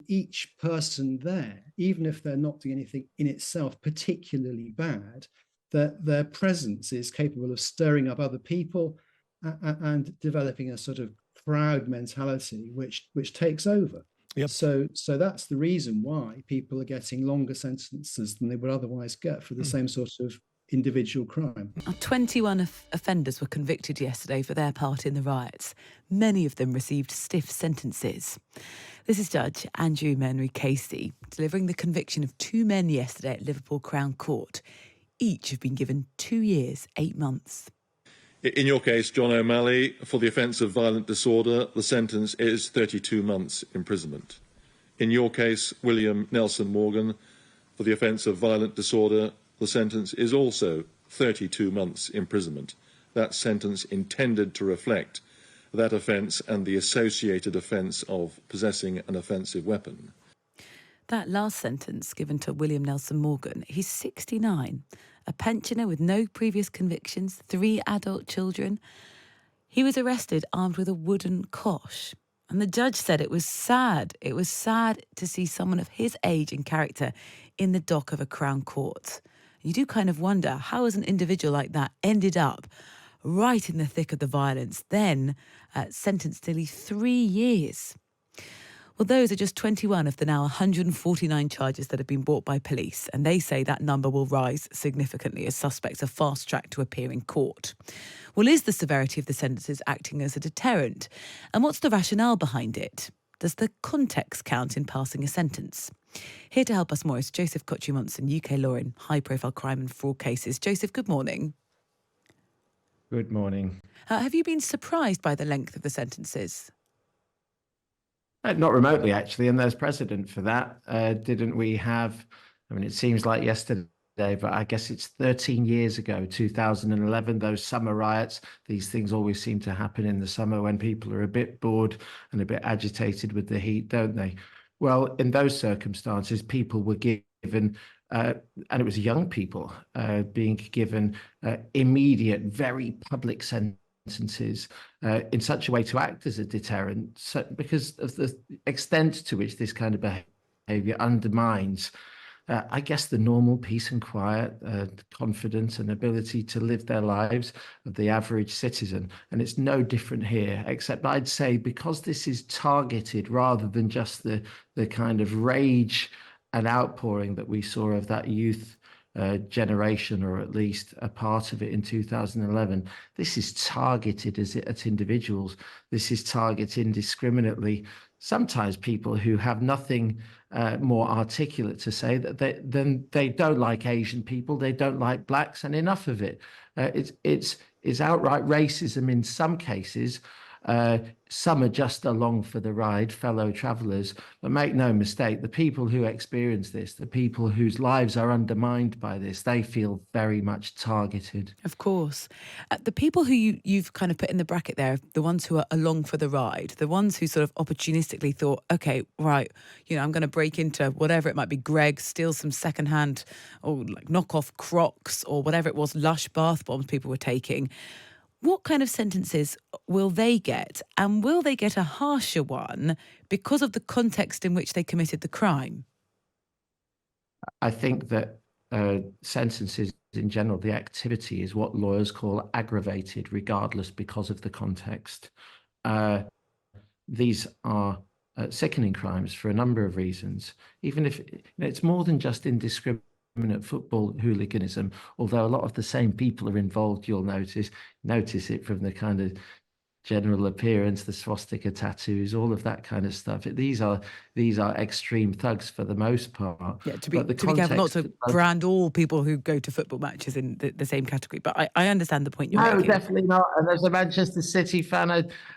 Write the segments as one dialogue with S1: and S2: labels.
S1: each person there, even if they're not doing anything in itself particularly bad, that their presence is capable of stirring up other people and developing a sort of crowd mentality which takes over.
S2: Yep.
S1: So that's the reason why people are getting longer sentences than they would otherwise get for the same sort of individual crime.
S3: 21 offenders were convicted yesterday for their part in the riots. Many of them received stiff sentences. This is Judge Andrew Menry Casey delivering the conviction of 2 men yesterday at Liverpool Crown Court. Each have been given 2 years, 8 months.
S4: In your case, John O'Malley, for the offence of violent disorder, the sentence is 32 months imprisonment. In your case, William Nelson Morgan, for the offence of violent disorder, the sentence is also 32 months imprisonment. That sentence intended to reflect that offence and the associated offence of possessing an offensive weapon.
S3: That last sentence given to William Nelson Morgan, he's 69, a pensioner with no previous convictions, 3 adult children. He was arrested armed with a wooden kosh. And the judge said it was sad. It was sad to see someone of his age and character in the dock of a Crown Court. You do kind of wonder, how has an individual like that ended up right in the thick of the violence, then sentenced nearly 3 years? Well, those are just 21 of the now 149 charges that have been brought by police, and they say that number will rise significantly as suspects are fast-tracked to appear in court. Well, is the severity of the sentences acting as a deterrent? And what's the rationale behind it? Does the context count in passing a sentence? Here to help us more is Joseph Cotchery-Monson, UK law in high-profile crime and fraud cases. Joseph, good morning.
S5: Good morning.
S3: Have you been surprised by the length of the sentences?
S5: Not remotely, actually, and there's precedent for that. Didn't we have, I mean, it seems like yesterday, but I guess it's 13 years ago, 2011, those summer riots. These things always seem to happen in the summer when people are a bit bored and a bit agitated with the heat, don't they? Well, in those circumstances, people were given, and it was young people being given immediate, very public sentences in such a way to act as a deterrent, because of the extent to which this kind of behaviour undermines, I guess, the normal peace and quiet, confidence and ability to live their lives of the average citizen. And it's no different here, except I'd say because this is targeted rather than just the kind of rage and outpouring that we saw of that youth generation, or at least a part of it in 2011. This is targeted at individuals. This is targeted indiscriminately. Sometimes people who have nothing more articulate to say that they don't like Asian people, they don't like blacks, and enough of it. It's outright racism in some cases. Some are just along for the ride, fellow travellers. But make no mistake, the people who experience this, the people whose lives are undermined by this, they feel very much targeted.
S3: Of course. The people who you've kind of put in the bracket there, the ones who are along for the ride, the ones who sort of opportunistically thought, OK, right, I'm going to break into whatever it might be, Greg, steal some secondhand or like knock off Crocs or whatever it was, Lush bath bombs people were taking. What kind of sentences will they get? And will they get a harsher one because of the context in which they committed the crime?
S5: I think that sentences in general, the activity is what lawyers call aggravated, regardless, because of the context. These are sickening crimes for a number of reasons, even if it's more than just indiscriminate football hooliganism, although a lot of the same people are involved. You'll notice it from the kind of general appearance, the swastika tattoos, all of that kind of stuff. These are extreme thugs for the most part.
S3: Yeah, to be careful not to brand all people who go to football matches in the same category, but I understand the point you're making.
S5: No, definitely not. And as a Manchester City fan,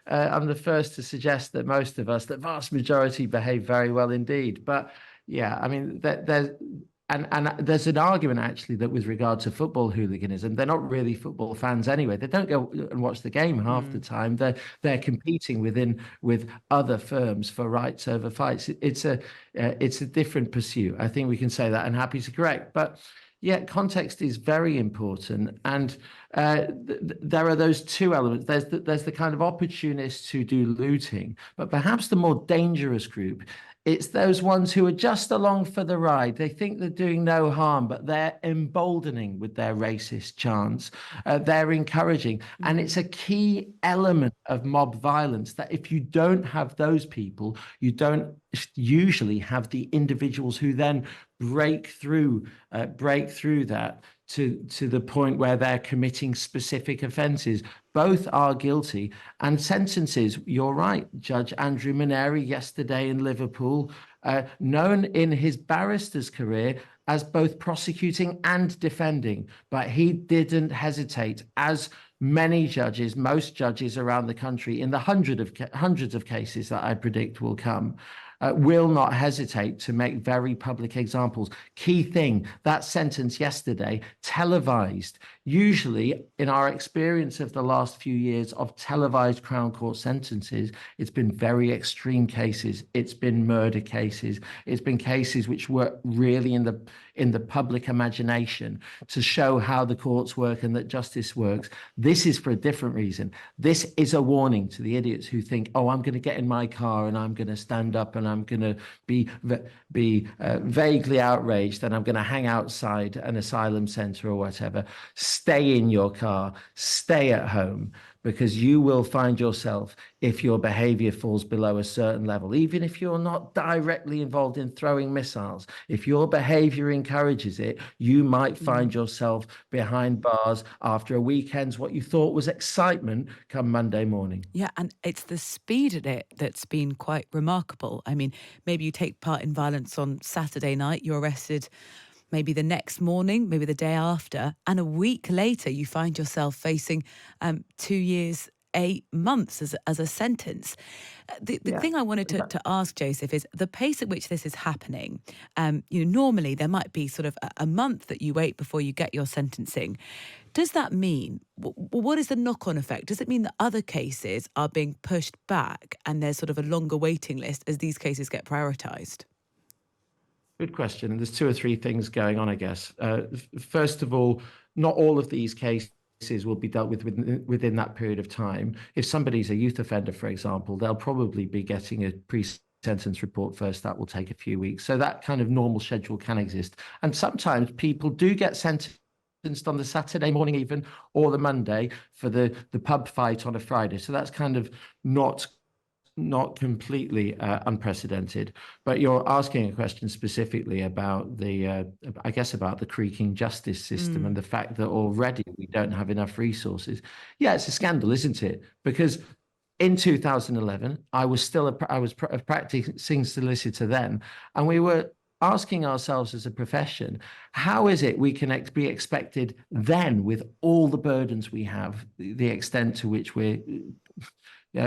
S5: I'm the first to suggest that most of us, the vast majority, behave very well indeed. But yeah, I mean, And there's an argument, actually, that with regard to football hooliganism, they're not really football fans anyway. They don't go and watch the game half the time. They're competing with other firms for rights over fights. It's a different pursuit. I think we can say that, and happy to correct. But yeah, context is very important. And there are those two elements. There's the kind of opportunists who do looting, but perhaps the more dangerous group It's those ones who are just along for the ride. They think they're doing no harm, but they're emboldening with their racist chants. They're encouraging. And it's a key element of mob violence that if you don't have those people, you don't usually have the individuals who then break through that to the point where they're committing specific offences. Both are guilty, and sentences, you're right, Judge Andrew Maneri yesterday in Liverpool, known in his barrister's career as both prosecuting and defending, but he didn't hesitate, as many judges, most judges around the country, in the hundreds of cases that I predict will come, will not hesitate to make very public examples. Key thing, that sentence yesterday, televised. Usually, in our experience of the last few years of televised Crown Court sentences, it's been very extreme cases. It's been murder cases. It's been cases which were really in the public imagination to show how the courts work and that justice works. This is for a different reason. This is a warning to the idiots who think, oh, I'm going to get in my car and I'm going to stand up and I'm going to be vaguely outraged and I'm going to hang outside an asylum centre or whatever. Stay in your car, stay at home, because you will find yourself, if your behavior falls below a certain level, even if you're not directly involved in throwing missiles, if your behavior encourages it, you might find yourself behind bars after a weekend's what you thought was excitement come Monday morning.
S3: Yeah, and it's the speed of it that's been quite remarkable. I mean, maybe you take part in violence on Saturday night, you're arrested maybe the next morning, maybe the day after, and a week later you find yourself facing 2 years, 8 months as a sentence. The thing I wanted to ask, Joseph, is the pace at which this is happening. Normally there might be sort of a month that you wait before you get your sentencing. Does that mean, what is the knock-on effect? Does it mean that other cases are being pushed back and there's sort of a longer waiting list as these cases get prioritised?
S5: Good question. And there's 2 or 3 things going on, I guess. First of all, not all of these cases will be dealt with within that period of time. If somebody's a youth offender, for example, they'll probably be getting a pre-sentence report first. That will take a few weeks. So that kind of normal schedule can exist. And sometimes people do get sentenced on the Saturday morning even, or the Monday for the pub fight on a Friday. So that's kind of not completely unprecedented. But you're asking a question specifically about about the creaking justice system and the fact that already we don't have enough resources. Yeah, it's a scandal, isn't it? Because in 2011, I was a practicing solicitor then, and we were asking ourselves as a profession, how is it we can be expected then, with all the burdens we have, the extent to which we're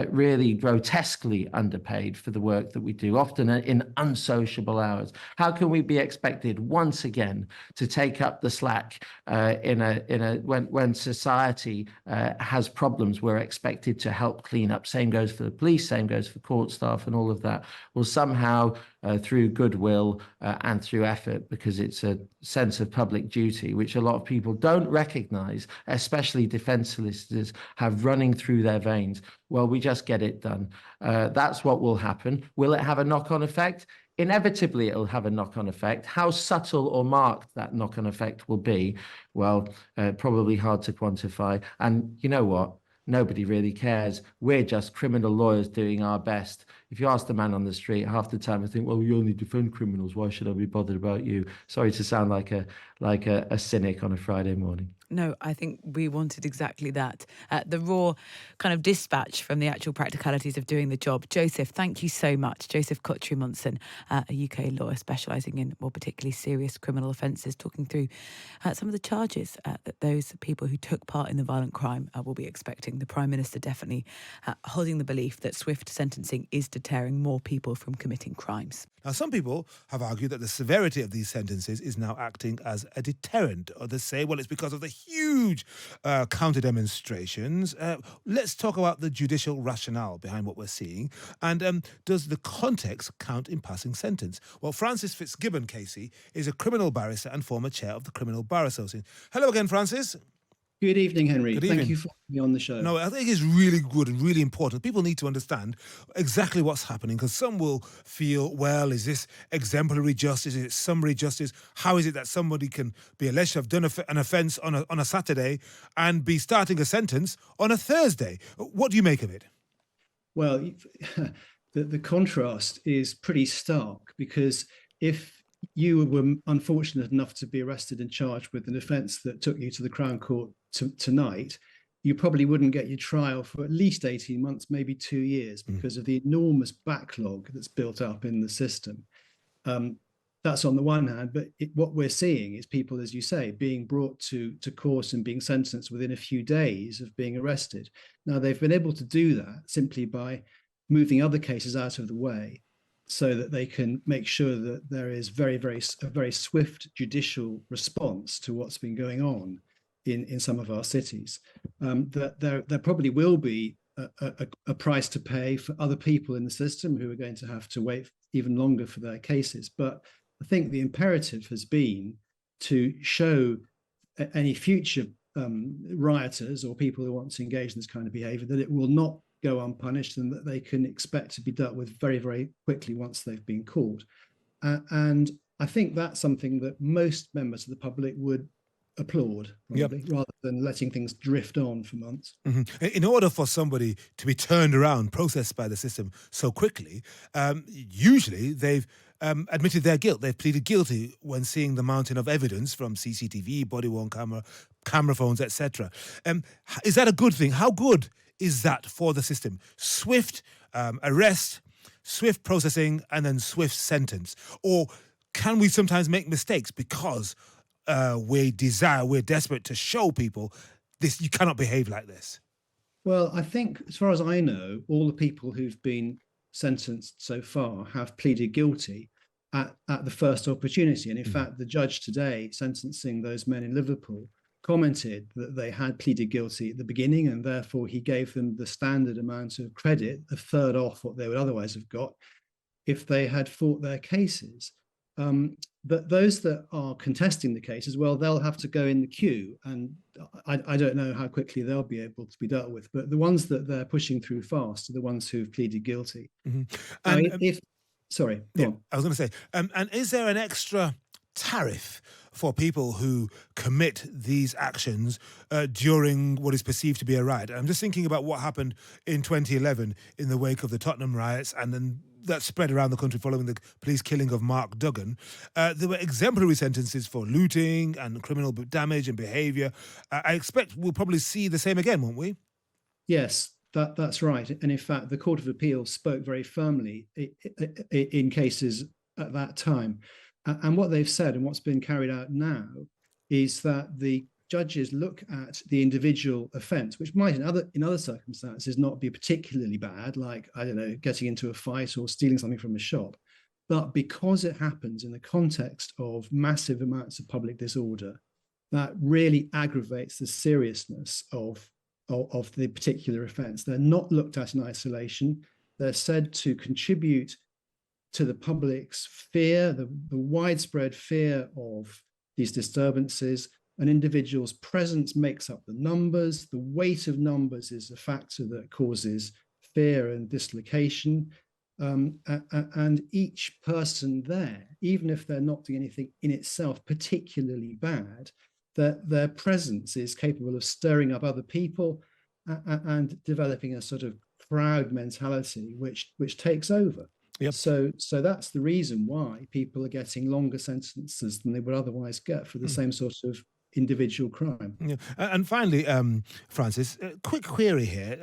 S5: really grotesquely underpaid for the work that we do, often in unsociable hours. How can we be expected once again to take up the slack when society has problems? We're expected to help clean up. Same goes for the police, same goes for court staff and all of that. Well, somehow through goodwill and through effort, because it's a sense of public duty, which a lot of people don't recognise, especially defence solicitors have running through their veins. Well, we just get it done. That's what will happen. Will it have a knock-on effect? Inevitably, it'll have a knock-on effect. How subtle or marked that knock-on effect will be, well, probably hard to quantify. And you know what? Nobody really cares. We're just criminal lawyers doing our best. If you ask the man on the street, half the time I think, well, you only defend criminals. Why should I be bothered about you? Sorry to sound like a cynic on a Friday morning.
S3: No, I think we wanted exactly that. The raw kind of dispatch from the actual practicalities of doing the job. Joseph, thank you so much. Joseph Cotchery-Monson, a UK lawyer specialising in more particularly serious criminal offences, talking through some of the charges that those people who took part in the violent crime will be expecting. The Prime Minister definitely holding the belief that swift sentencing is deterring more people from committing crimes.
S2: Now, some people have argued that the severity of these sentences is now acting as a deterrent. Others say, well, it's because of the huge counter-demonstrations. Let's talk about the judicial rationale behind what we're seeing. And does the context count in passing sentence? Well, Francis Fitzgibbon, Casey, is a criminal barrister and former chair of the Criminal Bar Association. Hello again, Francis.
S1: Good evening, Henry.
S2: Good
S1: Thank
S2: evening.
S1: you for having me on the show.
S2: No, I think it's really good and really important. People need to understand exactly what's happening because some will feel, well, is this exemplary justice? Is it summary justice? How is it that somebody can be alleged to have done an offence on a Saturday and be starting a sentence on a Thursday? What do you make of it?
S1: Well, the contrast is pretty stark because if you were unfortunate enough to be arrested and charged with an offence that took you to the Crown Court tonight, you probably wouldn't get your trial for at least 18 months, maybe 2 years, because of the enormous backlog that's built up in the system. That's on the one hand, but what we're seeing is people, as you say, being brought to court and being sentenced within a few days of being arrested. Now, they've been able to do that simply by moving other cases out of the way so that they can make sure that there is a very swift judicial response to what's been going on in some of our cities. That there probably will be a price to pay for other people in the system who are going to have to wait even longer for their cases. But I think the imperative has been to show any future rioters or people who want to engage in this kind of behavior that it will not go unpunished and that they can expect to be dealt with very, very quickly once they've been caught. And I think that's something that most members of the public would applaud, probably, rather than letting things drift on for months.
S2: In order for somebody to be turned around, processed by the system so quickly, usually they've admitted their guilt. They've pleaded guilty when seeing the mountain of evidence from CCTV, body-worn camera phones, etc. Is that a good thing? How good is that for the system? Swift arrest, swift processing, and then swift sentence? Or can we sometimes make mistakes because we're desperate to show people this? You cannot behave like this.
S1: Well, I think, as far as I know, all the people who've been sentenced so far have pleaded guilty at the first opportunity. And in fact, the judge today sentencing those men in Liverpool commented that they had pleaded guilty at the beginning, and therefore he gave them the standard amount of credit, a third off what they would otherwise have got if they had fought their cases. But those that are contesting the cases, well, they'll have to go in the queue, and I don't know how quickly they'll be able to be dealt with. But the ones that they're pushing through fast are the ones who've pleaded guilty.
S2: And
S1: Sorry,
S2: I was going to say, and is there an extra tariff for people who commit these actions during what is perceived to be a riot? I'm just thinking about what happened in 2011 in the wake of the Tottenham riots, and then that spread around the country following the police killing of Mark Duggan. There were exemplary sentences for looting and criminal damage and behaviour. I expect we'll probably see the same again, won't we?
S1: Yes, that's right. And in fact, the Court of Appeal spoke very firmly in cases at that time. And what they've said and what's been carried out now is that the judges look at the individual offence, which might in other circumstances not be particularly bad, like, I don't know, getting into a fight or stealing something from a shop. But because it happens in the context of massive amounts of public disorder, that really aggravates the seriousness of the particular offence. They're not looked at in isolation. They're said to contribute to the public's fear, the widespread fear of these disturbances. An individual's presence makes up the numbers. The weight of numbers is a factor that causes fear and dislocation. And each person there, even if they're not doing anything in itself particularly bad, that their presence is capable of stirring up other people and developing a sort of crowd mentality, which takes over.
S2: Yep.
S1: So that's the reason why people are getting longer sentences than they would otherwise get for the same sort of individual crime.
S2: Yeah. And finally, Francis, a quick query here.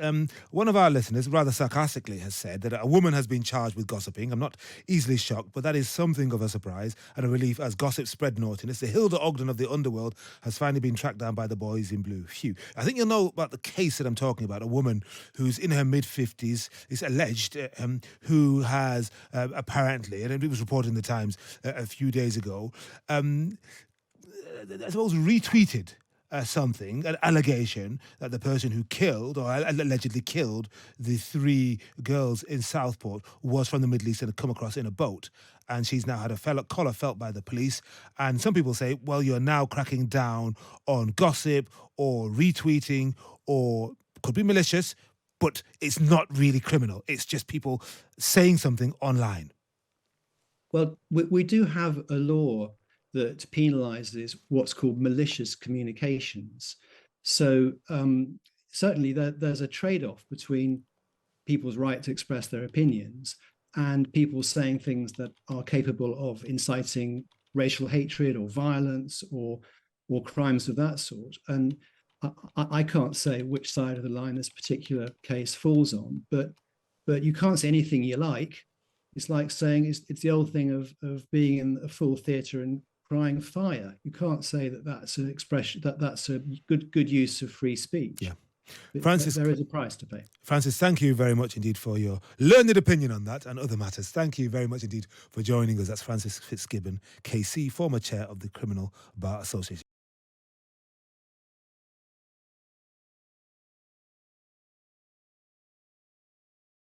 S2: One of our listeners, rather sarcastically, has said that a woman has been charged with gossiping. I'm not easily shocked, but that is something of a surprise and a relief as gossip spread naughtiness. The Hilda Ogden of the underworld has finally been tracked down by the boys in blue. Phew. I think you'll know about the case that I'm talking about, a woman who's in her mid-50s, is alleged, who has apparently, and it was reported in the Times a few days ago, I suppose retweeted something, an allegation that the person who killed or allegedly killed the 3 girls in Southport was from the Middle East and had come across in a boat. And she's now had a collar felt by the police. And some people say, well, you're now cracking down on gossip or retweeting, or could be malicious, but it's not really criminal. It's just people saying something online.
S1: Well, we do have a law that penalizes what's called malicious communications. So certainly there's a trade-off between people's right to express their opinions and people saying things that are capable of inciting racial hatred or violence or crimes of that sort. And I can't say which side of the line this particular case falls on, but you can't say anything you like. It's like saying it's the old thing of being in a full theatre and crying fire. You can't say that that's an expression, that's a good use of free speech.
S2: Yeah.
S1: But
S2: Francis,
S1: there is a price to pay.
S2: Francis, thank you very much indeed for your learned opinion on that and other matters. Thank you very much indeed for joining us. That's Francis Fitzgibbon, KC, former chair of the Criminal Bar Association.